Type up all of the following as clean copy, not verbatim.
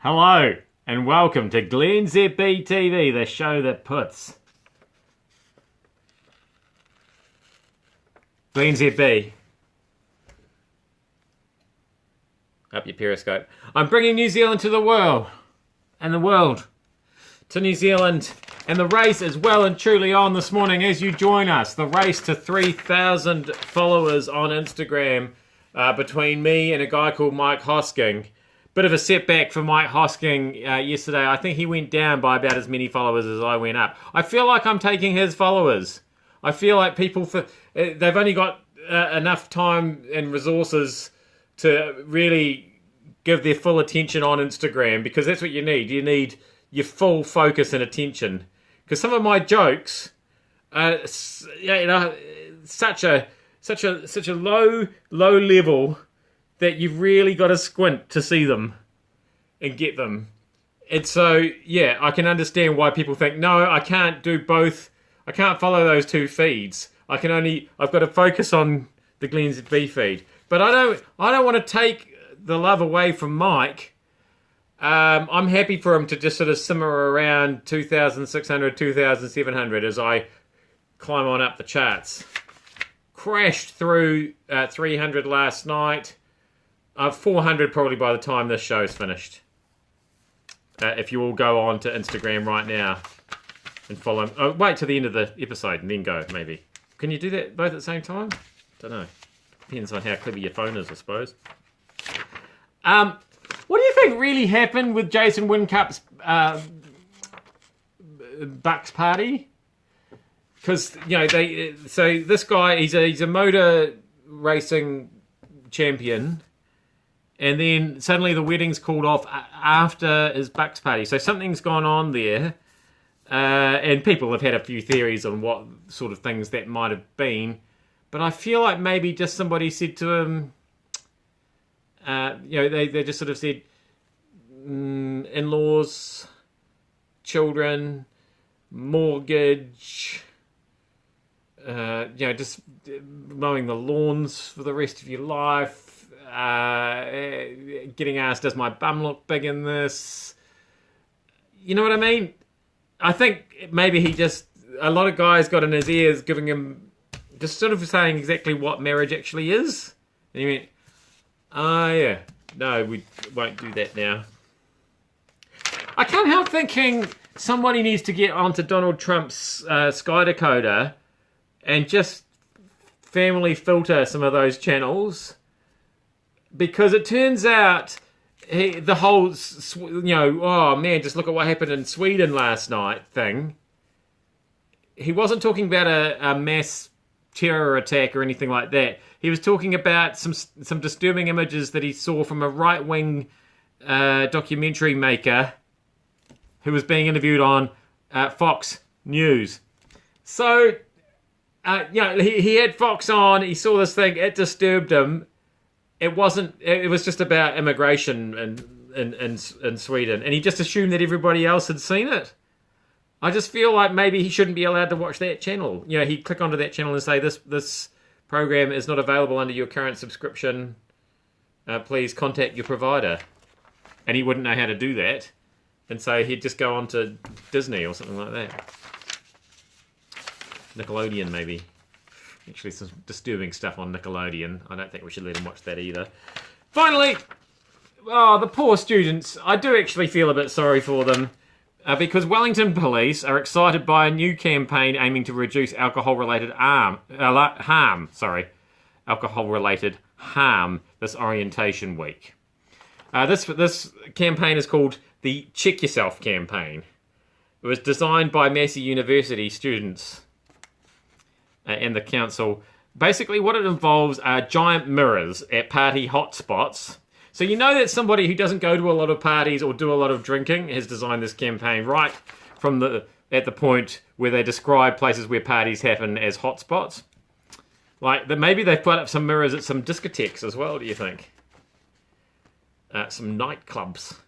Hello and welcome to glennzb TV, the show that puts glennzb up your Periscope. I'm bringing New Zealand to the world, and the world to New Zealand, and the race is well and truly on this morning as you join us. The race to 3,000 followers on Instagram between me and a guy called Mike Hosking. Bit of a setback for Mike Hosking yesterday. I think he went down by about as many followers as I went up. I feel like I'm taking his followers. I feel like people, they've only got enough time and resources to really give their full attention on Instagram, because that's what you need. You need your full focus and attention. Because some of my jokes are, such a low level that you've really got to squint to see them and get them. And so, yeah, I can understand why people think, no, I can't do both. I can't follow those two feeds. I've got to focus on the glennzb feed. But I don't want to take the love away from Mike. I'm happy for him to just sort of simmer around 2,600, 2,700 as I climb on up the charts. Crashed through 300 last night. 400 probably by the time this show's finished. If you all go on to Instagram right now and follow him. Oh, wait till the end of the episode and then go, maybe. Can you do that both at the same time? Don't know. Depends on how clever your phone is, I suppose. What do you think really happened with Jason Wincup's Bucks party? Because, so this guy, he's a motor racing champion. And then suddenly the wedding's called off after his Bucks party. So something's gone on there. And people have had a few theories on what sort of things that might have been. But I feel like maybe just somebody said to him, they just sort of said, in-laws, children, mortgage, just mowing the lawns for the rest of your life. Getting asked, does my bum look big in this? You know what I mean? I think maybe a lot of guys got in his ears giving him, just sort of saying exactly what marriage actually is. And he went, yeah, no, we won't do that now. I can't help thinking somebody needs to get onto Donald Trump's Sky Decoder and just family filter some of those channels. Because it turns out the whole, oh man, just look at what happened in Sweden last night thing. He wasn't talking about a mass terror attack or anything like that. He was talking about some disturbing images that he saw from a right-wing documentary maker who was being interviewed on Fox News. So, he had Fox on, he saw this thing, it disturbed him. It was just about immigration in Sweden. And he just assumed that everybody else had seen it. I just feel like maybe he shouldn't be allowed to watch that channel. He'd click onto that channel and say, this program is not available under your current subscription. Please contact your provider. And he wouldn't know how to do that. And so he'd just go on to Disney or something like that. Nickelodeon, maybe. Actually, some disturbing stuff on Nickelodeon. I don't think we should let him watch that either. Finally, the poor students. I do actually feel a bit sorry for them because Wellington police are excited by a new campaign aiming to reduce alcohol-related harm this orientation week. This campaign is called the Check Yourself campaign. It was designed by Massey University students and the council. Basically, what it involves are giant mirrors at party hotspots. So you know that somebody who doesn't go to a lot of parties or do a lot of drinking has designed this campaign right from at the point where they describe places where parties happen as hotspots. Like, maybe they've put up some mirrors at some discotheques as well, do you think? Some nightclubs.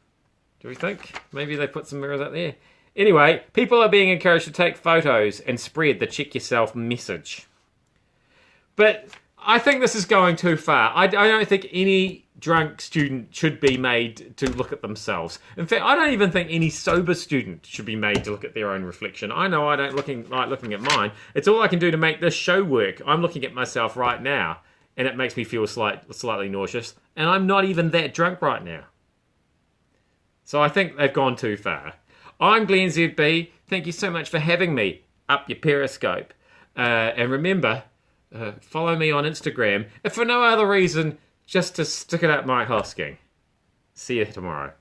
Do we think? Maybe they put some mirrors up there. Anyway, people are being encouraged to take photos and spread the Check Yourself message. But I think this is going too far. I don't think any drunk student should be made to look at themselves. In fact, I don't even think any sober student should be made to look at their own reflection. I know I don't like looking at mine. It's all I can do to make this show work. I'm looking at myself right now, and it makes me feel slightly nauseous, and I'm not even that drunk right now. So I think they've gone too far. I'm glennzb. Thank you so much for having me up your Periscope. And remember, follow me on Instagram, if for no other reason, just to stick it up Mike Hosking. See you tomorrow.